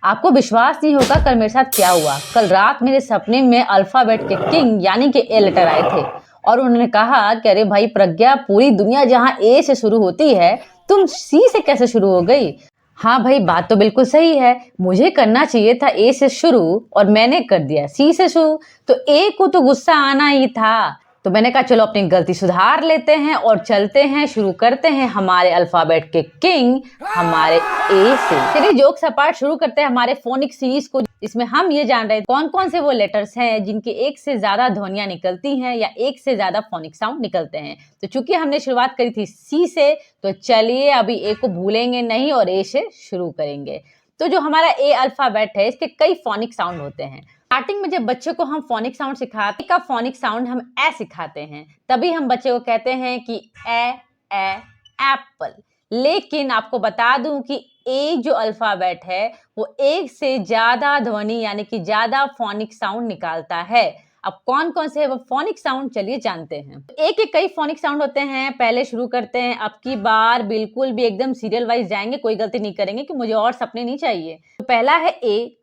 आपको विश्वास नहीं होगा कल मेरे साथ क्या हुआ। कल रात मेरे सपने में अल्फाबेट के किंग यानी कि ए लेटर आए थे और उन्होंने कहा कि अरे भाई प्रज्ञा, पूरी दुनिया जहां ए से शुरू होती है तुम सी से कैसे शुरू हो गई। हाँ भाई, बात तो बिल्कुल सही है। मुझे करना चाहिए था ए से शुरू और मैंने कर दिया सी से शुरू, तो ए को तो गुस्सा आना ही था। तो मैंने कहा चलो अपनी गलती सुधार लेते हैं और चलते हैं, शुरू करते हैं हमारे अल्फाबेट के किंग हमारे ए से। चलिए जोक्स अपार्ट शुरू करते हैं हमारे फोनिक सीरीज को। इसमें हम ये जान रहे हैं कौन कौन से वो लेटर्स हैं जिनके एक से ज्यादा ध्वनियां निकलती हैं या एक से ज्यादा फोनिक साउंड निकलते हैं। तो चूंकि हमने शुरुआत करी थी सी से, तो चलिए अभी ए को भूलेंगे नहीं और ए से शुरू करेंगे। तो जो हमारा ए अल्फाबेट है इसके कई फोनिक साउंड होते हैं। स्टार्टिंग में जब बच्चे को हम फोनिक साउंड सिखाते हैं, का फोनिक साउंड हम ए सिखाते हैं, तभी हम बच्चे को कहते हैं कि ए एप्पल। लेकिन आपको बता दूं कि ए जो अल्फाबेट है वो एक से ज्यादा ध्वनि यानी कि ज्यादा फोनिक साउंड निकालता है। अब कौन कौन से है वो फोनिक साउंड, चलिए जानते हैं। ए के कई फोनिक साउंड होते हैं। पहले शुरू करते हैं, अब की बार बिल्कुल भी एकदम सीरियल वाइज जाएंगे, कोई गलती नहीं करेंगे कि मुझे और सपने नहीं चाहिए। तो पहला है ए।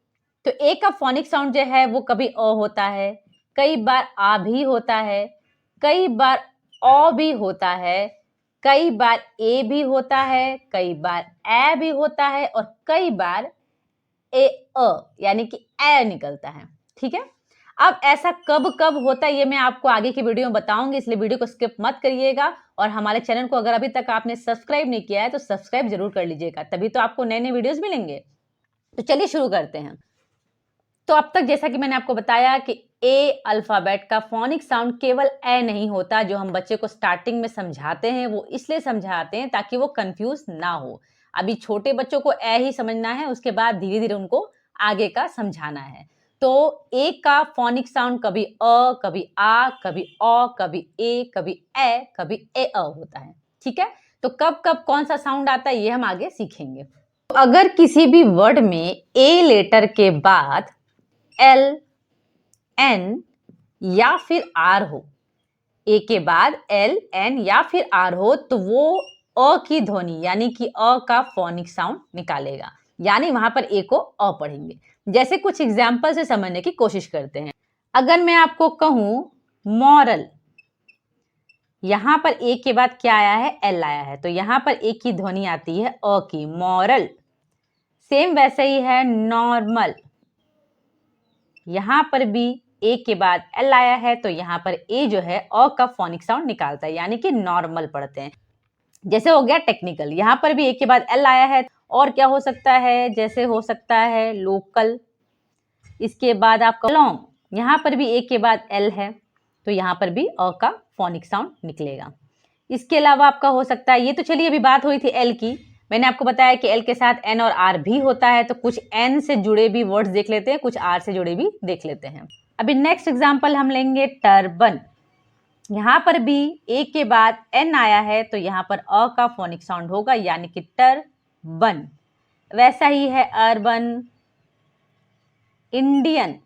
तो ए का फोनिक साउंड जो है वो कभी अ होता है, कई बार आ भी होता है, कई बार औ भी होता है, कई बार ए भी होता है, कई बार ए भी होता है और कई बार ए अ यानी कि ए निकलता है। ठीक है, अब ऐसा कब कब होता है ये मैं आपको आगे की वीडियो में बताऊंगी, इसलिए वीडियो को स्किप मत करिएगा। और हमारे चैनल को अगर अभी तक आपने सब्सक्राइब नहीं किया है तो सब्सक्राइब जरूर कर लीजिएगा, तभी तो आपको नए नए वीडियोस मिलेंगे। तो चलिए शुरू करते हैं। तो अब तक जैसा कि मैंने आपको बताया कि ए अल्फाबेट का फोनिक साउंड केवल ए नहीं होता। जो हम बच्चे को स्टार्टिंग में समझाते हैं वो इसलिए समझाते हैं ताकि वो कंफ्यूज ना हो। अभी छोटे बच्चों को ए ही समझना है, उसके बाद धीरे धीरे उनको आगे का समझाना है। तो ए का फोनिक साउंड कभी अ, कभी आ, कभी औ, कभी ए, कभी ए, कभी ए अ होता है। ठीक है, तो कब कब कौन सा साउंड आता है ये हम आगे सीखेंगे। तो अगर किसी भी वर्ड में ए लेटर के बाद एल, एन या फिर आर हो, ए के बाद एल, एन या फिर आर हो, तो वो अ की ध्वनि यानी कि अ का फोनिक साउंड निकालेगा, यानी वहां पर ए को अ पढ़ेंगे। जैसे कुछ एग्जाम्पल से समझने की कोशिश करते हैं। अगर मैं आपको कहूं मॉरल, यहां पर ए के बाद क्या आया है, एल आया है, तो यहां पर ए की ध्वनि आती है अ की, मॉरल। सेम वैसे ही है नॉर्मल, यहां पर भी ए के बाद एल आया है, तो यहां पर ए जो है अ का फोनिक साउंड निकालता है, यानी कि नॉर्मल पढ़ते हैं। जैसे हो गया टेक्निकल, यहां पर भी ए के बाद एल आया है। और क्या हो सकता है, जैसे हो सकता है लोकल, इसके बाद आपका लॉन्ग, यहां पर भी ए के बाद एल है, तो यहां पर भी अ का फोनिक साउंड निकलेगा। इसके अलावा आपका हो सकता है, ये तो चलिए अभी बात हुई थी एल की, मैंने आपको बताया कि एल के साथ एन और आर भी होता है, तो कुछ एन से जुड़े भी वर्ड्स देख लेते हैं, कुछ आर से जुड़े भी देख लेते हैं। अभी नेक्स्ट एग्जांपल हम लेंगे टर्बन। यहां पर भी ए के बाद एन आया है, तो यहां पर अ का फोनिक साउंड होगा, यानी कि टर्बन। वैसा ही है अर्बन, इंडियन,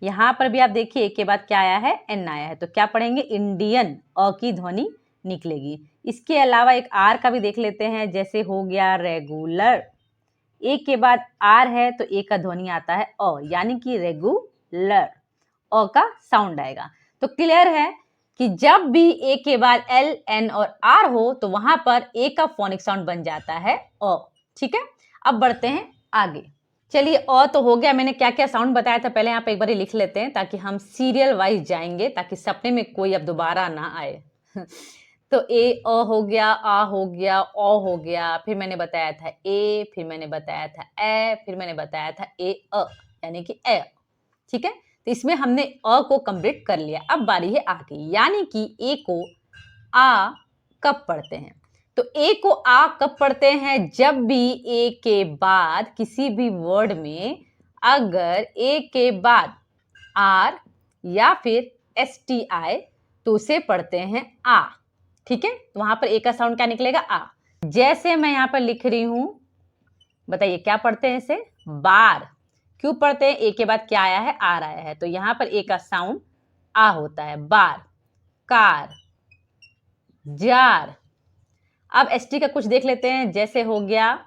यहां पर भी आप देखिए ए के बाद क्या आया है, एन आया है, तो क्या पढ़ेंगे, इंडियन, अ की ध्वनि निकलेगी। इसके अलावा एक आर का भी देख लेते हैं, जैसे हो गया रेगुलर, ए के बाद आर है तो ए का ध्वनि आता है अ, यानी कि रेगुलर, अ का साउंड आएगा। तो क्लियर है कि जब भी ए के बाद एल, एन और आर हो तो वहां पर ए का फोनिक साउंड बन जाता है अ। ठीक है, अब बढ़ते हैं आगे। चलिए अ तो हो गया, मैंने क्या क्या साउंड बताया था पहले यहाँ पे एक बार लिख लेते हैं ताकि हम सीरियल वाइज जाएंगे, ताकि सपने में कोई अब दोबारा ना आए। तो ए अ हो गया, आ हो गया, ओ हो गया, फिर मैंने बताया था ए, फिर मैंने बताया था ए, फिर मैंने बताया था ए अ यानी कि ए। ठीक है, तो इसमें हमने अ को कंप्लीट कर लिया। अब बारी है आ की, यानी कि ए को आ कब पढ़ते हैं। तो ए को आ कब पढ़ते हैं, जब भी ए के बाद किसी भी वर्ड में अगर ए के बाद आर या फिर एस टी आए तो उसे पढ़ते हैं आ। ठीक है, तो वहां पर ए का साउंड क्या निकलेगा, आ। जैसे मैं यहां पर लिख रही हूं, बताइए क्या पढ़ते हैं इसे, बार। क्यों पढ़ते हैं, ए के बाद क्या आया है, आर आया है, तो यहां पर ए का साउंड आ होता है, बार। Car, jar. अब एस टी का कुछ देख लेते हैं, जैसे हो गया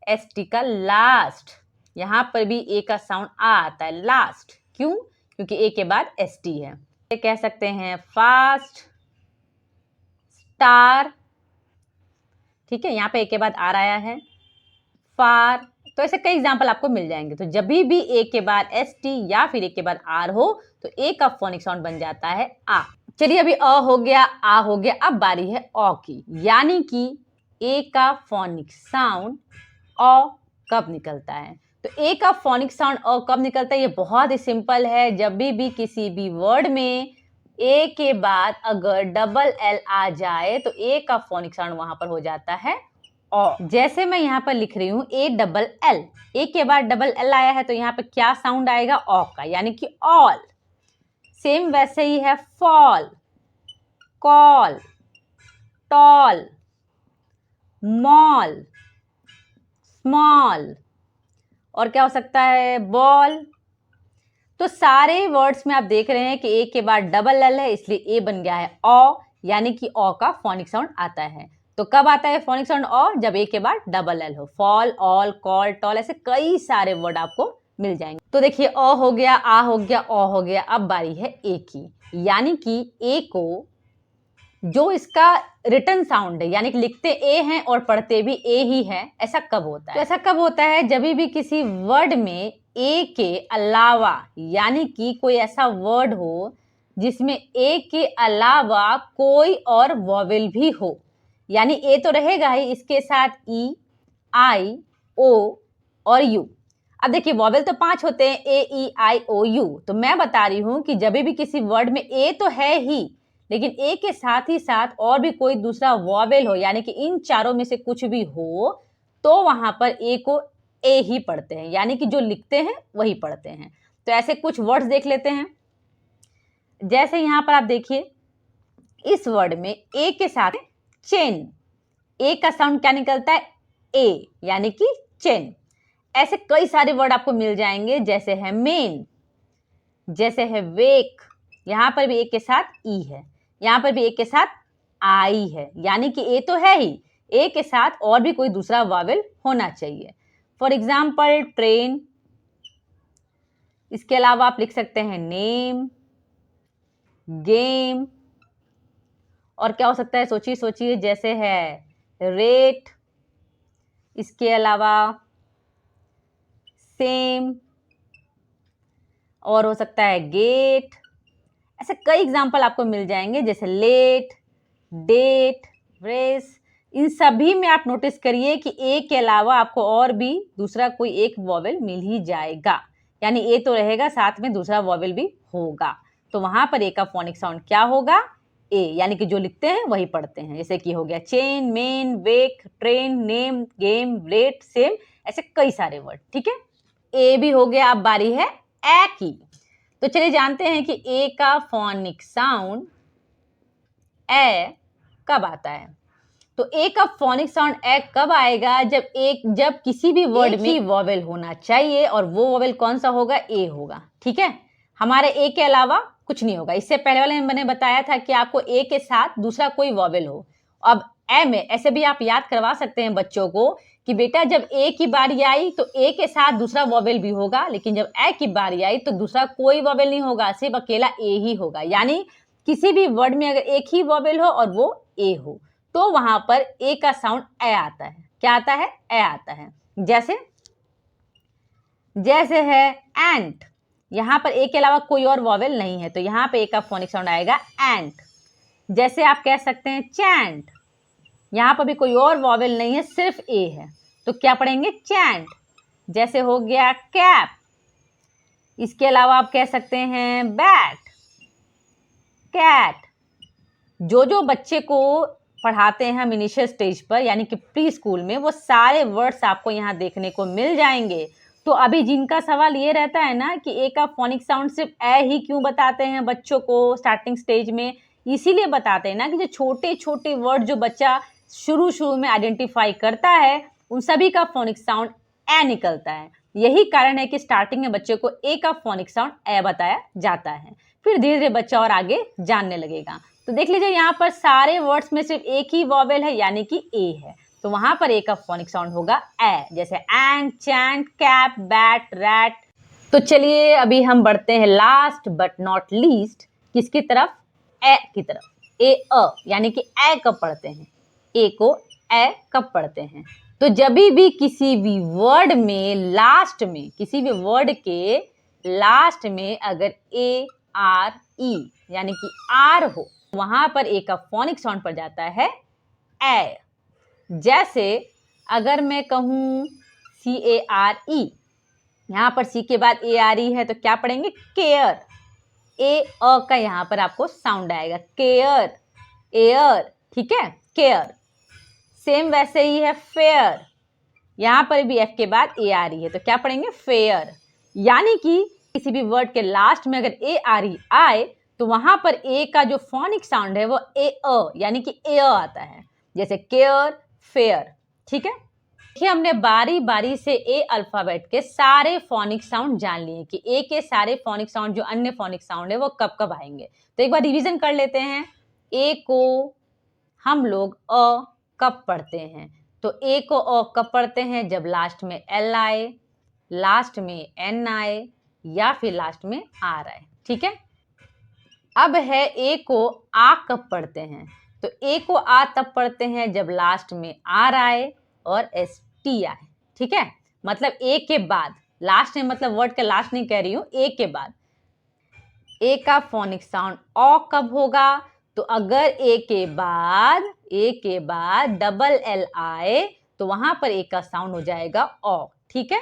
एस टी का लास्ट, यहाँ पर भी ए का साउंड आ आता है लास्ट। क्यों? क्योंकि ए के बाद एस टी है। ये कह सकते हैं फास्ट, स्टार, ठीक है, यहाँ पे ए के बाद आर आया है, फार। तो ऐसे कई एग्जाम्पल आपको मिल जाएंगे। तो जब भी ए के बाद एस टी या फिर ए के बाद आर हो तो ए का फोनिक साउंड बन जाता है आ। चलिए अभी अ हो गया, आ हो गया, अब बारी है औ की, यानी कि ए का फोनिक साउंड औ कब निकलता है। तो ए का फोनिक साउंड अ कब निकलता है, ये बहुत ही सिंपल है। जब भी किसी भी वर्ड में ए के बाद अगर डबल एल आ जाए तो ए का फोनिक साउंड वहां पर हो जाता है ओ। जैसे मैं यहाँ पर लिख रही हूँ ए डबल एल, ए के बाद डबल एल आया है तो यहाँ पे क्या साउंड आएगा, ओ का, यानी कि ऑल। सेम वैसे ही है fall, call, tall, mall, small, और क्या हो सकता है, बॉल। तो सारे वर्ड्स में आप देख रहे हैं कि ए के बाद डबल एल है इसलिए ए बन गया है ओ, यानी कि ओ का फोनिक साउंड आता है। तो कब आता है फोनिक साउंड ओ, जब ए के बाद डबल एल हो। फॉल, ऑल, कॉल, टॉल, ऐसे कई सारे वर्ड आपको मिल जाएंगे। तो देखिए अ हो गया, आ हो गया, ओ हो गया, अब बारी है ए की, यानी कि ए को जो इसका रिटन साउंड है, यानी कि लिखते ए हैं और पढ़ते भी ए ही है, ऐसा कब होता है। तो ऐसा कब होता है, जब भी किसी वर्ड में ए के अलावा, यानी कि कोई ऐसा वर्ड हो जिसमें ए के अलावा कोई और वॉवेल भी हो, यानी ए तो रहेगा ही, इसके साथ ई, आई, ओ और यू। अब देखिए वॉवेल तो 5 होते हैं, ए, ई, आई, ओ, यू। तो मैं बता रही हूं कि जब भी किसी वर्ड में ए तो है ही, लेकिन ए के साथ ही साथ और भी कोई दूसरा वॉवेल हो, यानी कि इन चारों में से कुछ भी हो, तो वहां पर ए को ए ही पढ़ते हैं, यानी कि जो लिखते हैं वही पढ़ते हैं। तो ऐसे कुछ वर्ड्स देख लेते हैं। जैसे यहां पर आप देखिए इस वर्ड में ए के साथ चेन, ए का साउंड क्या निकलता है, ए, यानी कि चेन। ऐसे कई सारे वर्ड आपको मिल जाएंगे, जैसे है मेन, जैसे है वेक, यहां पर भी ए के साथ ई है, यहां पर भी ए के साथ आई है, यानी कि ए तो है ही, ए के साथ और भी कोई दूसरा वावेल होना चाहिए। फॉर एग्जाम्पल ट्रेन, इसके अलावा आप लिख सकते हैं नेम, गेम, और क्या हो सकता है, सोचिए सोचिए, जैसे है रेट, इसके अलावा सेम, और हो सकता है गेट। ऐसे कई एग्जाम्पल आपको मिल जाएंगे, जैसे लेट, डेट, रेस। इन सभी में आप नोटिस करिए कि ए के अलावा आपको और भी दूसरा कोई एक वॉवेल मिल ही जाएगा, यानी ए तो रहेगा, साथ में दूसरा वॉवेल भी होगा। तो वहां पर ए का फोनिक साउंड क्या होगा, ए, यानी कि जो लिखते हैं वही पढ़ते हैं। जैसे कि हो गया chain, main, wake, train, name, game, rate, same, ऐसे कई सारे वर्ड। ठीक है, ए भी हो गया। अब बारी है ए की। तो चलिए जानते हैं कि ए का फोनिक साउंड ए कब आता है। तो ए का फोनिक साउंड ए कब आएगा, जब किसी भी वर्ड में वॉवेल होना चाहिए, और वो वॉवेल कौन सा होगा, ए होगा। ठीक है, हमारे ए के अलावा कुछ नहीं होगा। इससे पहले वाले मैंने बताया था कि आपको ए के साथ दूसरा कोई वॉवेल हो। अब ए में ऐसे भी आप याद करवा सकते हैं बच्चों को कि बेटा जब ए की बारी आई तो ए के साथ दूसरा वॉवेल भी होगा, लेकिन जब ए की बारी आई तो दूसरा कोई वॉवेल नहीं होगा, सिर्फ अकेला ए ही होगा। यानी किसी भी वर्ड में अगर एक ही वॉवेल हो और वो ए हो तो वहां पर ए का साउंड ए आता है। क्या आता है, ए आता है। जैसे है एंट, यहां पर ए के अलावा कोई और वॉवेल नहीं है, तो यहां पे ए का फोनिक साउंड आएगा एंट। जैसे आप कह सकते हैं चैंट, यहां पर भी कोई और वॉवेल नहीं है, सिर्फ ए है, तो क्या पढ़ेंगे, चैंट। जैसे हो गया कैप, इसके अलावा आप कह सकते हैं बैट, कैट। जो बच्चे को पढ़ाते हैं हम इनिशियल स्टेज पर, यानी कि प्री स्कूल में, वो सारे वर्ड्स आपको यहाँ देखने को मिल जाएंगे। तो अभी जिनका सवाल ये रहता है ना कि ए का फोनिक साउंड सिर्फ ए ही क्यों बताते हैं बच्चों को स्टार्टिंग स्टेज में, इसीलिए बताते हैं ना कि जो छोटे छोटे वर्ड जो बच्चा शुरू में आइडेंटिफाई करता है उन सभी का फोनिक साउंड ए निकलता है। यही कारण है कि स्टार्टिंग में बच्चे को ए का फोनिक साउंड ए बताया जाता है, फिर धीरे धीरे बच्चा और आगे जानने लगेगा। तो देख लीजिए यहाँ पर सारे वर्ड्स में सिर्फ एक ही वॉवेल है, यानी कि ए है। तो वहां पर ए का फोनिक साउंड होगा ए, जैसे and, chant, cap, bat, rat. तो चलिए अभी हम बढ़ते हैं लास्ट बट नॉट लीस्ट किसकी तरफ, ए की तरफ। ए अ यानी कि ए कब पढ़ते हैं, ए को ए कब पढ़ते हैं। तो जब भी किसी भी वर्ड में लास्ट में, किसी भी वर्ड के लास्ट में अगर ए आर ई यानी कि आर हो, वहां पर ए का फोनिक साउंड पड़ जाता है ए। जैसे अगर मैं कहूं सी ए आर ई, यहां पर सी के बाद ए आर ई है तो क्या पढ़ेंगे, केयर। ए अ का यहां पर आपको साउंड आएगा, केयर, एयर, ठीक है, केयर। सेम वैसे ही है फेयर, यहां पर भी एफ के बाद ए आ रही है तो क्या पढ़ेंगे, फेयर। यानी कि किसी भी वर्ड के लास्ट में अगर ए आ रही आए तो वहां पर ए का जो फोनिक साउंड है वो ए अ यानी कि ए आता है, जैसे केयर, फेयर, ठीक है। देखिए हमने बारी बारी से ए अल्फाबेट के सारे फोनिक साउंड जान लिए कि ए के सारे फोनिक साउंड जो अन्य फोनिक साउंड है वो कब कब आएंगे। तो एक बार रिवीजन कर लेते हैं। ए को हम लोग अ कब पढ़ते हैं, तो ए को अ कब पढ़ते हैं, जब लास्ट में एल आए, लास्ट में एन आए या फिर लास्ट में आर आए, ठीक है। अब है ए को आ कब पढ़ते हैं, तो ए को आ तब पढ़ते हैं जब लास्ट में आर आए और एस टी आए, ठीक है। मतलब ए के बाद, लास्ट में मतलब वर्ड के लास्ट नहीं कह रही हूं, ए के बाद। ए का फोनिक साउंड ओ कब होगा, तो अगर ए के बाद डबल एल आए तो वहां पर ए का साउंड हो जाएगा ओ, ठीक है।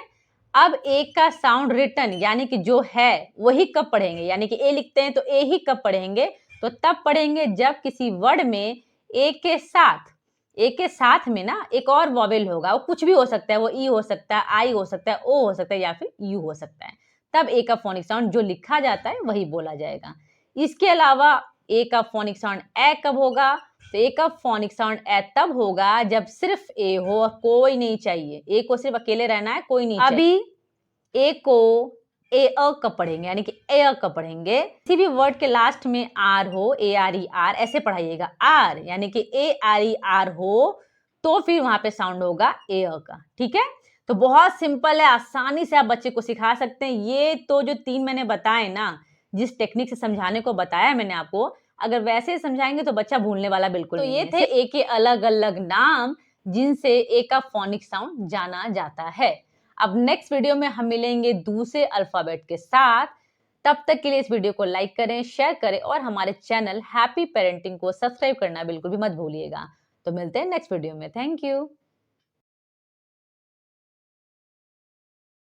अब ए का साउंड रिटन यानी कि जो है वही कब पढ़ेंगे, यानी कि ए लिखते हैं तो ए ही कब पढ़ेंगे, तो तब पढ़ेंगे जब किसी वर्ड में ए के साथ में ना एक और वॉवेल होगा, वो कुछ भी हो सकता है, वो ई हो सकता है, आई हो सकता है, ओ हो सकता है या फिर यू हो सकता है। तब ए का फोनिक साउंड जो लिखा जाता है वही बोला जाएगा। इसके अलावा ए का फोनिक साउंड ए कब होगा, तो ए का फोनिक साउंड ए तब होगा जब सिर्फ ए हो और कोई नहीं चाहिए, ए को सिर्फ अकेले रहना है, कोई नहीं चाहिए। अभी ए को ए अ कब पढ़ेंगे, यानी कि ए अ कब पढ़ेंगे, किसी भी वर्ड के लास्ट में आर हो, ए आर ई आर ऐसे पढ़ाइएगा, आर यानी कि ए आर ई आर हो तो फिर वहां पे साउंड होगा ए अ का, ठीक है। तो बहुत सिंपल है, आसानी से आप बच्चे को सिखा सकते हैं। ये तो जो 3 मैंने बताए ना, जिस टेक्निक से समझाने को बताया मैंने आपको, अगर वैसे समझाएंगे तो बच्चा भूलने वाला बिल्कुल नहीं है। तो ये थे ए के अलग अलग नाम जिनसे ए का फोनिक साउंड जाना जाता है। अब नेक्स्ट वीडियो में हम मिलेंगे दूसरे अल्फाबेट के साथ। तब तक के लिए इस वीडियो को लाइक करें, शेयर करें और हमारे चैनल हैप्पी पेरेंटिंग को सब्सक्राइब करना बिल्कुल भी मत भूलिएगा। तो मिलते हैं नेक्स्ट वीडियो में। Thank you.